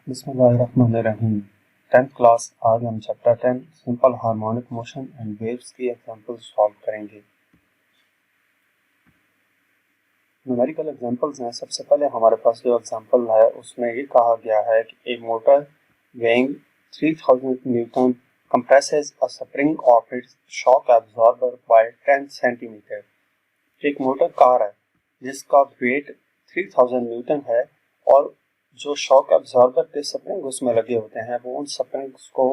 बिस्मिल्लाहिर्रहमानिर्रहीम। 10th class, आज हम chapter 10 simple harmonic motion and waves की एग्जांपल सॉल्व करेंगे। न्यूमेरिकल एग्जांपल्स हैं। सबसे पहले हमारे पास जो एग्जांपल है उसमें ये कहा गया है कि एक motor weighing 3000 Newton compresses a spring of its shock absorber by 10 centimetre. एक मोटर कार है जिसका वेट 3000 न्यूटन है और जो शॉक एब्जॉर्बर के स्प्रिंग उसमें लगे होते हैं वो उन स्प्रिंग्स को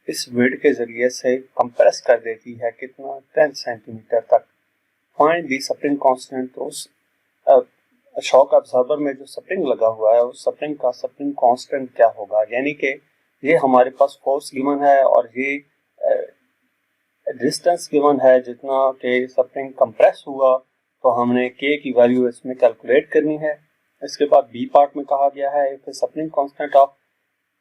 इस वेट के जरिए से कंप्रेस कर देती है कितना 10 सेंटीमीटर तक। Find the spring constant. तो उस शॉक एब्जॉर्बर में जो स्प्रिंग लगा हुआ है उस स्प्रिंग का स्प्रिंग कांस्टेंट क्या होगा, यानी कि ये हमारे पास फोर्स गिवन है और ये डिस्टेंस गिवन है जितना के स्प्रिंग कंप्रेस हुआ, तो हमने के की वैल्यू इसमें कैलकुलेट करनी है। इसके बाद बी पार्ट में कहा गया है if spring constant of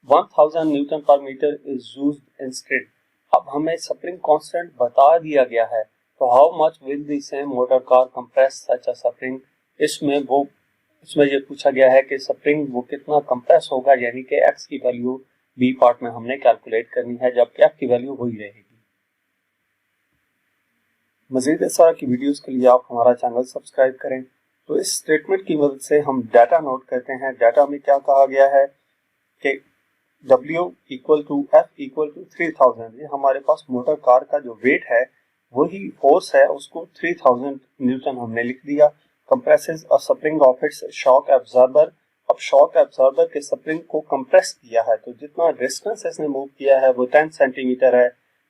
1000 newton per metre is used instead. अब हमें स्प्रिंग कांस्टेंट बता दिया गया है, तो how much will the same motor car compress such a spring. इसमें ये पूछा गया है कि स्प्रिंग वो कितना कंप्रेस होगा, यानी कि एक्स की वैल्यू बी पार्ट में हमने कैलकुलेट करनी है, जबकि एफ की वैल्यू वही रहेगी। मजीद इस तरह की वीडियोस के लिए आप हमारा चैनल सब्सक्राइब करें। तो इस स्टेटमेंट की मदद से हम डाटा नोट करते हैं। डाटा में क्या कहा गया है कि W equal to F equal to 3000। ये हमारे पास मोटर कार का जो वेट है वही फोर्स है, उसको 3000 न्यूटन हमने लिख दिया। Compresses a spring of its shock absorber. अब शॉक एब्जॉर्बर के स्प्रिंग को कंप्रेस किया है, तो जितना डिस्टेंस इसने मूव किया है वो 10 सेंटीमीटर है,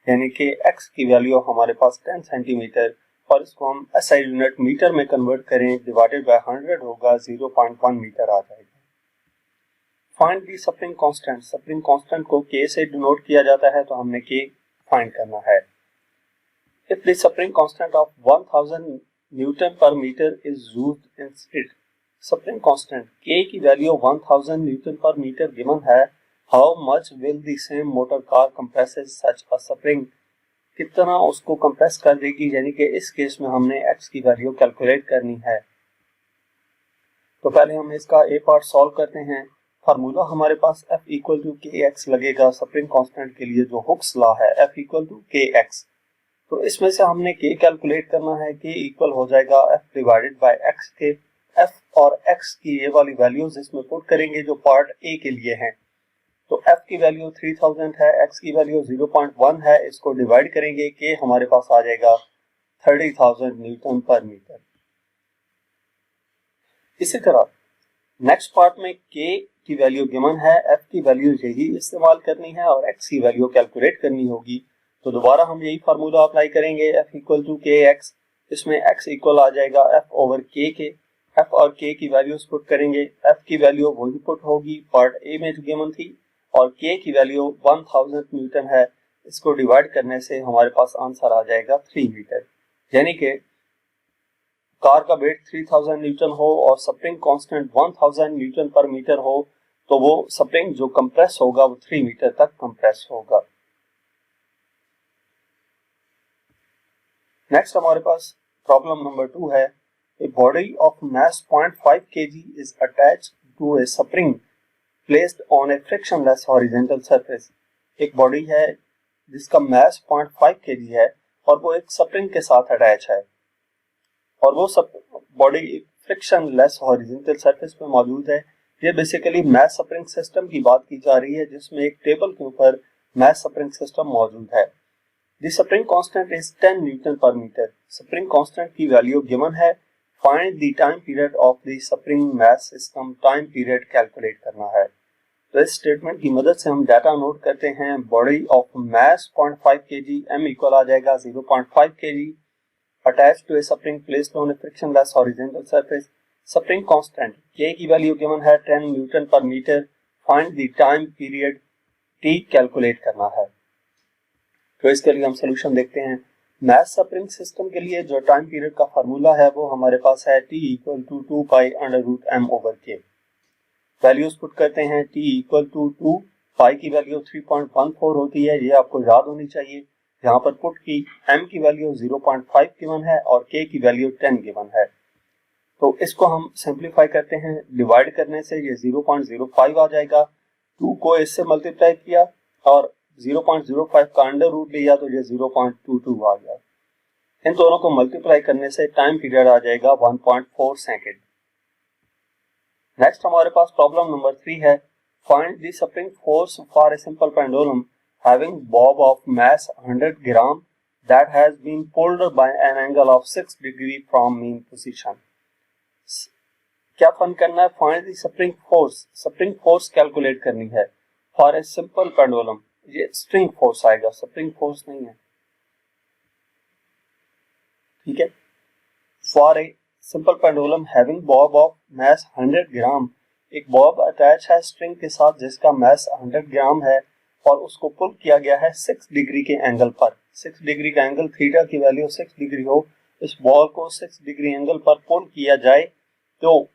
यानी कि x की वैल्यू हमारे पास 10 सेंटीमीटर, और इसको हम SI यूनिट मीटर में कन्वर्ट करें डिवाइडेड बाय 100 होगा 0.1 मीटर आ जाएगा। Find the spring constant. Spring constant को k से डिनोट किया जाता है, तो हमने k फाइंड करना है। If the spring constant of 1000 newton per metre is used instead. Spring constant k की value 1000 newton per metre given है। How much will the same motor car compresses such a spring. कितना उसको compress कर देगी, यानी कि इस case में हमने x की वैल्यू कैलकुलेट करनी है। तो पहले हम इसका ए पार्ट सॉल्व करते हैं। फार्मूला हमारे पास F इक्वल टू के एक्स लगेगा स्प्रिंग कांस्टेंट के लिए, जो हुक्स लॉ है F इक्वल टू के एक्स। तो इसमें से हमने k कैलकुलेट करना है। k इक्वल हो जाएगा F डिवाइडेड बाय x के। F और x की ये वाली वैल्यूज इसमें पुट करेंगे जो पार्ट A के लिए हैं। तो F की वैल्यू 3000 है, x की वैल्यू 0.1 है, इसको डिवाइड करेंगे, k हमारे पास आ जाएगा 30,000 न्यूटन पर मीटर। इसी तरह नेक्स्ट पार्ट में k की वैल्यू गिवन है, f की वैल्यू यही इस्तेमाल करनी है और x की वैल्यू कैलकुलेट करनी होगी। तो दोबारा हम यही फार्मूला अप्लाई करेंगे, f इक्वल टू के एक्स। इसमें x इक्वल आ जाएगा f ओवर k के। f और k की वैल्यूज पुट करेंगे, f की वैल्यू वही पुट होगी पार्ट A में जो गिवन थी, और k की वैल्यू 1000 न्यूटन है, इसको डिवाइड करने से हमारे पास आंसर आ जाएगा 3 मीटर। यानी कि कार का वेट 3000 न्यूटन हो और spring constant 1000 newton per metre हो, तो वो स्प्रिंग जो कंप्रेस होगा वो 3 मीटर तक कंप्रेस होगा। नेक्स्ट हमारे पास प्रॉब्लम नंबर 2 है। A body of mass 0.5 kg is attached to a spring placed on a frictionless horizontal surface. एक बॉडी है जिसका मास 0.5 kg है और वो एक स्प्रिंग के साथ अटैच है, और वो सब बॉडी फ्रिक्शनलेस हॉरिजॉन्टल सरफेस पे मौजूद है। ये बेसिकली मास स्प्रिंग सिस्टम की बात की जा रही है, जिसमें एक टेबल के ऊपर मास स्प्रिंग सिस्टम मौजूद है। The spring constant is 10 newton per metre. Spring constant की वैल्यू गिवन है। Find the time period of the spring mass system. Time period calculate करना है। तो इस स्टेटमेंट की मदद से हम डाटा नोट करते हैं। Body of mass 0.5 kg, m equal आ जाएगा 0.5 kg, attached to a spring placed on a frictionless horizontal surface. Spring constant k की वैल्यू गिवन है 10 newton per metre. Find the time period t calculate करना है। तो इसके लिए हम सोल्यूशन देखते हैं। मास स्प्रिंग सिस्टम के लिए जो टाइम पीरियड का फार्मूला है वो हमारे पास है t equal to 2 pi under root m over k। Values put करते हैं। t इक्वल टू 2 पाई की वैल्यू 3.14 होती है, ये आपको याद होनी चाहिए। यहाँ पर पुट की m की वैल्यू 0.5 गिवन है और k की वैल्यू 10 गिवन है। तो इसको हम सिंप्लीफाई करते हैं, डिवाइड करने से ये 0.05 आ जाएगा। 2 को इससे मल्टीप्लाई किया और 0.05 का अंडर रूट लिया तो ये 0.22 आ गया। इन दोनों को मल्टीप्लाई करने से टाइम पीरियड आ जाएगा 1.4 सेकेंड। नेक्स्ट हमारे पास प्रॉब्लम नंबर 3 है, find the spring force for a simple pendulum having Bob of mass 100 gram that has been pulled by an angle of 6 degree from mean position। क्या fun करना है, find the spring force, spring force calculate करनी है for a simple pendulum. ये spring force आएगा, spring force नहीं है, ठीक है। For a simple pendulum having Bob of mass 100 ग्राम, एक बॉब अटैच है स्ट्रिंग के साथ जिसका मास 100 ग्राम है और उसको पुल किया गया है 6 डिग्री के एंगल पर। 6 डिग्री का एंगल, थीटा की वैल्यू 6 डिग्री हो, इस बॉल को 6 डिग्री एंगल पर पुल किया जाए तो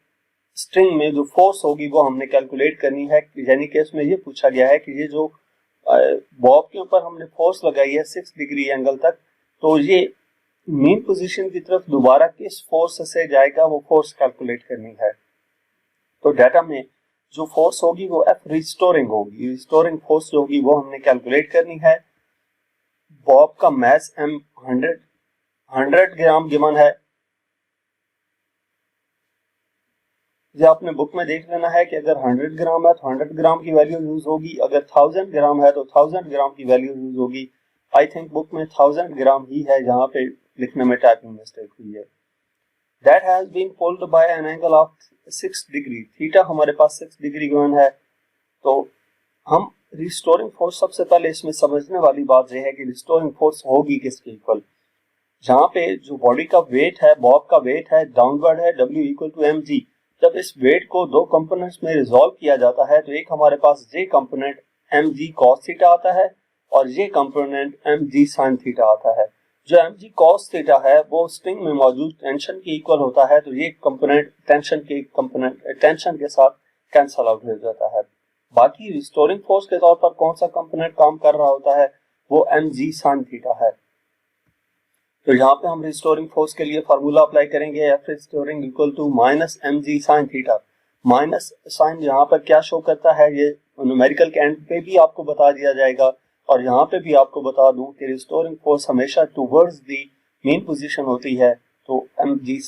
स्ट्रिंग में जो फोर्स होगी वो हमने कैलकुलेट करनी है। यानी कि इसमें ये पूछा गया है कि ये जो बॉब के ऊपर हमने फोर्स लगाई है 6 डिग्री एंगल तक, तो ये मीन पोजीशन की तरफ दोबारा किस फोर्स से जाएगा, वो फोर्स कैलकुलेट करनी है। तो डाटा में जो फोर्स होगी वो एफ रिस्टोरिंग होगी, रिस्टोरिंग फोर्स जो होगी वो हमने कैलकुलेट करनी है। बॉब का मास एम 100 ग्राम गिवन है, ये आपने बुक में देख लेना है कि अगर 100 ग्राम है तो 100 ग्राम की वैल्यू यूज होगी, अगर 1000 ग्राम है तो 1000 ग्राम की वैल्यू यूज होगी। आई थिंक बुक में 1000 ग्राम ही है, जहां पे लिखने में टाइपिंग मिस्टेक हुई है। That has been pulled by an angle of 6 degree, theta हमारे पास 6 डिग्री गिवन है। तो हम रिस्टोरिंग फोर्स, सबसे पहले इसमें समझने वाली बात यह है कि रिस्टोरिंग फोर्स होगी किसके इक्वल, जहां पे जो बॉडी का वेट है, बॉब का वेट है, डाउनवर्ड है, W इक्वल टू mg। जब इस वेट को दो कंपोनेंट्स में रिजॉल्व किया जाता है तो एक हमारे पास J component mg cos theta आता है और ये कंपोनेंट mg sin थीटा आता है। जो mg cos थीटा है वो स्ट्रिंग में मौजूद टेंशन के इक्वल होता है, तो ये कंपोनेंट टेंशन के साथ कैंसल आउट हो जाता है। बाकी रिस्टोरिंग फोर्स के तौर पर कौन सा कंपोनेंट काम कर रहा होता है, वो mg sin थीटा है। तो यहाँ पे हम रिस्टोरिंग फोर्स के लिए फार्मूला अप्लाई करेंगे, F restoring equal to minus mg sin theta. Minus sign यहाँ पर क्या शो करता है, ये न्यूमेरिकल के एंड पे भी आपको बता दिया जाएगा और यहाँ पे भी आपको बता दूं कि रिस्टोरिंग फोर्स हमेशा टुवर्ड्स दी मेन पोजीशन होती है, तो mg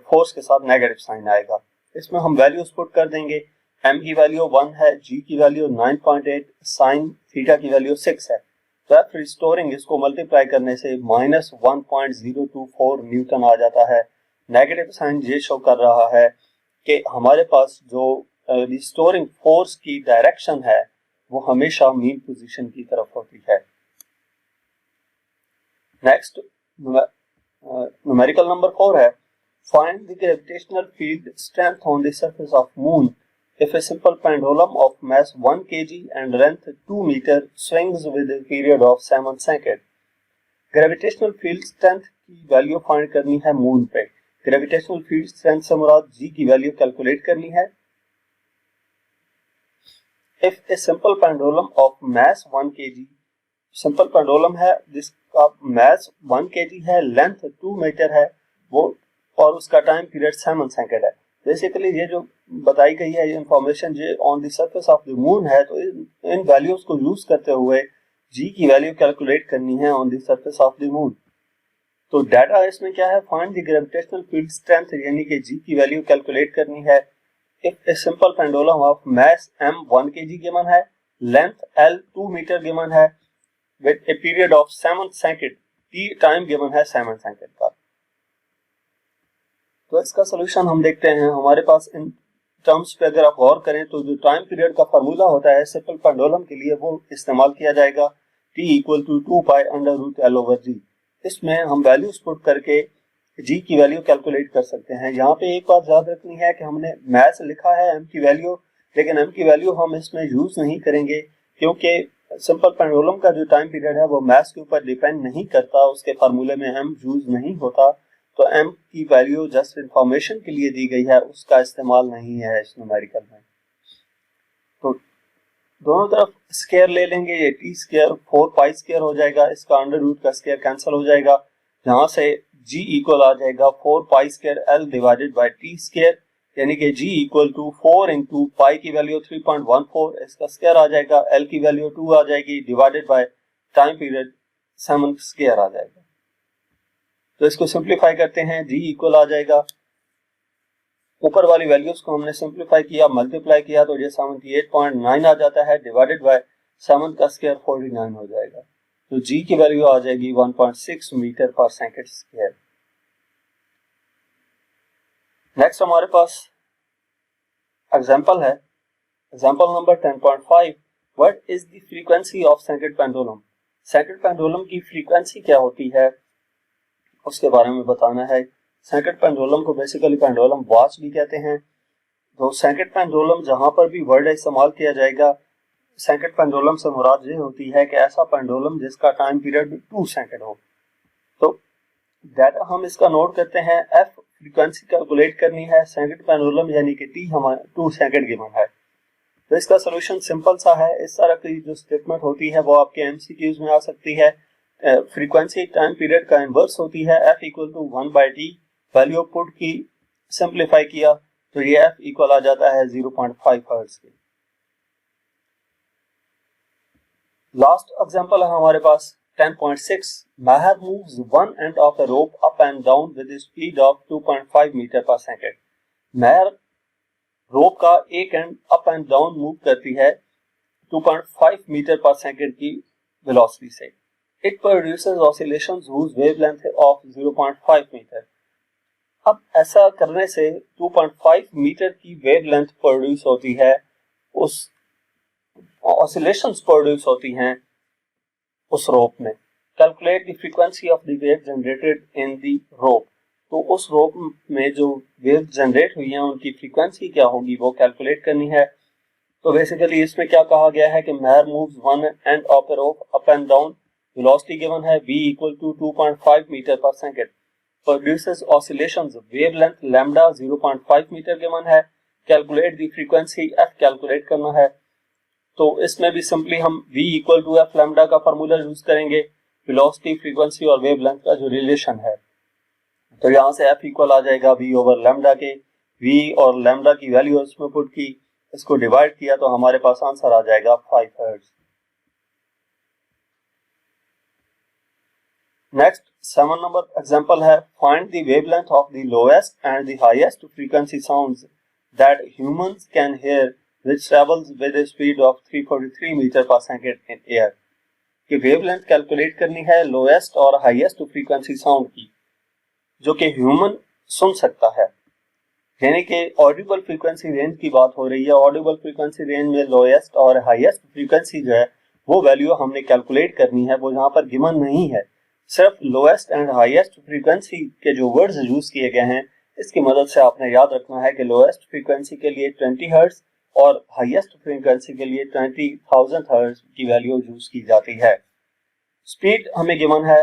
फोर्स के साथ नेगेटिव साइन आएगा। इसमें हम वैल्यूज पुट कर देंगे, m की वैल्यू 1 है, g की वैल्यू 9.8, साइन थीटा की वैल्यू 6 है। तो एफ रिस्टोरिंग इसको मल्टीप्लाई करने से माइनस 1.024 न्यूटन आ जाता है। नेगेटिव साइन ये शो कर रहा है कि हमारे पास जो रिस्टोरिंग फोर्स की डायरेक्शन है वो हमेशा मीन पोजीशन की तरफ होती है। नेक्स्ट न्यूमेरिकल नंबर 4 है, find the gravitational field strength on the surface of moon if a simple pendulum of mass 1 kg and length 2 meter swings with a period of 7 seconds। Gravitational field strength की value find करनी है moon पे। Gravitational field strength से मुराद जी की value calculate करनी है। If a simple pendulum of mass 1 kg, simple pendulum है जिसका मास 1 kg है, लेंथ 2 मीटर है वो, और उसका टाइम पीरियड 7 सेकंड है। बेसिकली ये जो बताई गई है ये इंफॉर्मेशन जो on the surface of the moon है, तो इन वैल्यूज को यूज करते हुए जी की वैल्यू कैलकुलेट करनी है on the surface of the moon. तो डाटा इसमें क्या है, find the gravitational field strength, यानी कि जी की वैल्यू कैलकुलेट करनी है। If a simple pendulum of mass m 1 kg given है, लेंथ l 2 मीटर गिवन है, with a period of 7 second, T time given है 7 सेकंड का। तो इसका सॉल्यूशन हम देखते हैं। हमारे पास इन टर्म्स पे अगर आप गौर करें तो जो टाइम पीरियड का फार्मूला होता है सिंपल पेंडुलम के लिए वो इस्तेमाल किया जाएगा, t equal to 2 pi under root l over g। इसमें हम वैल्यूज पुट करके g की वैल्यू कैलकुलेट कर सकते हैं। यहाँ पे एक बात याद रखनी है कि हमने मास लिखा है m की वैल्यू, लेकिन m की वैल्यू हम इसमें यूज नहीं करेंगे क्योंकि सिंपल पेंडुलम का जो टाइम पीरियड है वो मास के ऊपर डिपेंड नहीं करता, उसके फार्मूले में m यूज नहीं होता। तो m की वैल्यू जस्ट इंफॉर्मेशन के लिए दी गई है, उसका इस्तेमाल नहीं है इस न्यूमेरिकल में। तो दोनों तरफ स्क्वायर ले लेंगे, ये t स्क्वायर 4 पाई स्क्वायर हो जाएगा, इसका अंडर रूट का स्क्वायर कैंसिल हो जाएगा, यहाँ से g इक्वल आ जाएगा 4 pi square l divided by t square. यानी कि g equal to 4 into pi की वैल्यू 3.14, इसका स्क्वायर आ जाएगा, l की वैल्यू 2 आ जाएगी, divided by time period 7 square आ जाएगा। तो इसको सिंप्लीफाई करते हैं, g इक्वल आ जाएगा, ऊपर वाली वैल्यूज को हमने सिंप्लीफाई किया, मल्टीप्लाई किया तो ये 78.9 आ जाता है, डिवाइडेड बाय 7 का स्क्वायर 49 हो जाएगा। तो g की वैल्यू आ जाएगी 1.6 metre per second square. Next हमारे पास एग्जांपल है, example number 10.5, what is the frequency of second pendulum. Second pendulum की फ्रीक्वेंसी क्या होती है उसके बारे में बताना है। सेकंड पेंडुलम को बेसिकली पेंडुलम वॉच भी कहते हैं। तो सेकंड पेंडुलम जहां पर भी वर्ड इस्तेमाल किया जाएगा, सेकंड पेंडुलम से मुराद ये होती है कि ऐसा पेंडुलम जिसका टाइम पीरियड 2 सेकंड हो। तो डाटा हम इसका नोट करते हैं, एफ फ्रीक्वेंसी कैलकुलेट करनी है, सेकंड पेंडुलम यानी कि टी हमारा 2 सेकंड गिवन है। तो इसका सोल्यूशन सिंपल सा है, इस तरह की जो स्टेटमेंट होती है वो आपके एमसीक्यूज में आ सकती है। फ्रीक्वेंसी टाइम पीरियड का इनवर्स होती है, F equal to 1/t, value put की, सिंप्लीफाई किया तो ये एफ इक्वल आ जाता है 0.5 हर्ट्ज के। लास्ट एग्जांपल है हमारे पास 10.6, Maher moves one end of a rope up and down with a speed of 2.5 metre per second. Maher रोप का एक and up and down move करती है 2.5 मीटर पर सेकंड की वेलोसिटी से। It produces oscillations whose wavelength of 0.5 metre. अब ऐसा करने से 2.5 मीटर की वेवलेंथ प्रोड्यूस होती है, उस ऑसिलेशंस प्रोड्यूस होती हैं उस रोप में। Calculate the frequency of the wave generated in the rope. तो उस रोप में जो वेव जनरेट हुई हैं उनकी फ्रीक्वेंसी क्या होगी वो कैलकुलेट करनी है। तो बेसिकली इसमें क्या कहा गया है कि Maher moves one end of a rope up and down, velocity given है v equal to 2.5 metre per second, produces oscillations, wavelength lambda 0.5 metre given है, calculate the frequency f calculate करना है। तो इसमें भी सिंपली हम v equal to F lambda का formula use करेंगे, वेलोसिटी, फ्रीक्वेंसी और वेवलेंथ का जो रिलेशन है। तो यहाँ से f इक्वल आ जाएगा v ओवर लैम्डा के, v और लैम्डा की वैल्यू इसमें पुट की, इसको डिवाइड किया तो हमारे पास आंसर आ जाएगा 5 हर्ट्ज। नेक्स्ट 7 नंबर एग्जांपल है, find the wavelength of the lowest and the highest frequency sounds that humans can hear which travels with a speed of 343 metre per second in air। कि wavelength calculate करनी है lowest और highest frequency sound की जो कि human सुन सकता है, यानी कि ऑडिबल फ्रीक्वेंसी रेंज की बात हो रही है। ऑडिबल फ्रीक्वेंसी रेंज में लोएस्ट और हाईएस्ट फ्रीक्वेंसी जो है वो वैल्यू हमने कैलकुलेट करनी है, वो यहाँ पर गिवन नहीं है। सिर्फ लोएस्ट एंड हाईएस्ट फ्रीक्वेंसी के जो वर्ड्स यूज किए गए हैं इसकी मदद से आपने याद रखना है कि लोएस्ट फ्रीक्वेंसी के लिए 20 हर्ट्ज और हाईएस्ट फ्रीक्वेंसी के लिए 20,000 हर्ट्ज की वैल्यू यूज की जाती है। स्पीड हमें गिवन है,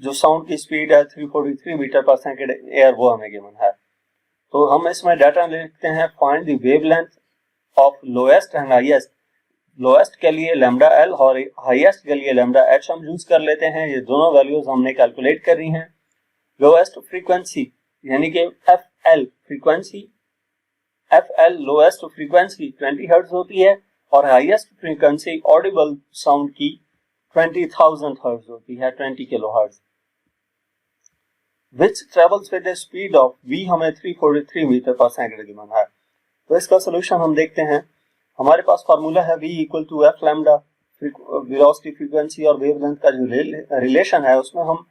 जो साउंड की स्पीड है 343 मीटर पर सेकंड एयर, वो हमें गिवन है। तो हम इसमें डाटा लिखते हैं, find the wavelength of lowest and highest. Lowest के लिए लैम्डा एल और हाईएस्ट के लिए लैम्डा एच हम यूज कर लेते हैं, ये दोनों वैल्यूज हमने कैलकुलेट करनी है। लोएस्ट फ्रीक्वेंसी यानी कि F L frequency, F L lowest frequency 20 hertz होती है और हाईएस्ट फ्रीक्वेंसी ऑडिबल साउंड की 20,000 हर्ट्ज होती है, 20 kilo hertz. Which travels with a speed of v हमें 343 मीटर पर सेकंड गिवन है। तो इसका सोल्यूशन हम देखते हैं, हमारे पास फार्मूला है v equal to F lambda, velocity, frequency और वेवलेंथ का जो रिलेशन है उसमें हम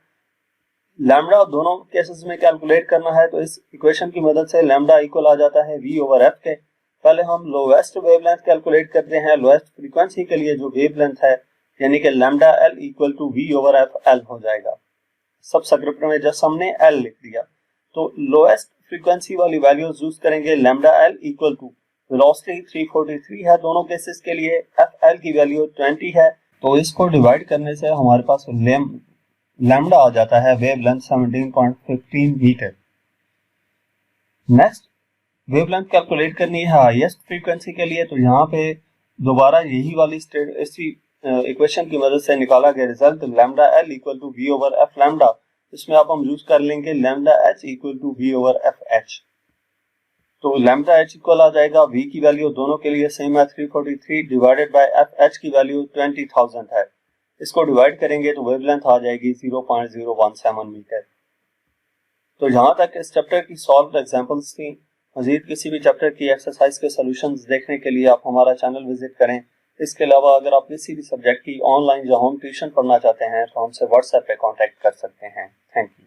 लैम्डा दोनों केसेस में कैलकुलेट करना है। तो इस इक्वेशन की मदद से लैम्डा इक्वल आ जाता है v ओवर एफ के। पहले हम लोएस्ट वेवलेंथ कैलकुलेट करते हैं, लोएस्ट फ्रीक्वेंसी के लिए जो वेवलेंथ है यानी कि lambda L equal to v over F L हो जाएगा। सब स्क्रिप्ट में जस्ट हमने एल लिख दिया, तो लोएस्ट फ्रीक्वेंसी वाली वैल्यूज यूज करेंगे, lambda L equal to velocity 343 है दोनों केसेस के लिए, एफ एल की वैल्यू 20 है, तो इसको डिवाइड करने से हमारे पास लैम्डा आ जाता है wavelength 17.15 metre. Next wavelength calculate करनी है हाईएस्ट फ्रीक्वेंसी के लिए, तो यहाँ पे दोबारा यही वाली इसी इक्वेशन की मदद से निकाला गया result lambda L equal to V over F lambda, इसमें आप हम यूज कर लेंगे lambda H equal to V over F H. तो लैम्डा एच इक्वल आ जाएगा, वी की वैल्यू दोनों के लिए सेम है 343 डिवाइडेड बाय एफ एच की वैल्यू 20,000 है। इसको डिवाइड करेंगे तो वेवलेंथ आ जाएगी 0.017 मीटर। तो यहाँ तक इस चैप्टर की सॉल्व एग्जांपल्स थी। मजीद किसी भी चैप्टर की एक्सरसाइज के सॉल्यूशंस देखने के लिए आप हमारा चैनल विजिट करें। इसके अलावा अगर आप किसी भी सब्जेक्ट की ऑनलाइन या होम ट्यूशन पढ़ना चाहते हैं तो हमसे व्हाट्सएप पे कांटेक्ट कर सकते हैं। Thank you.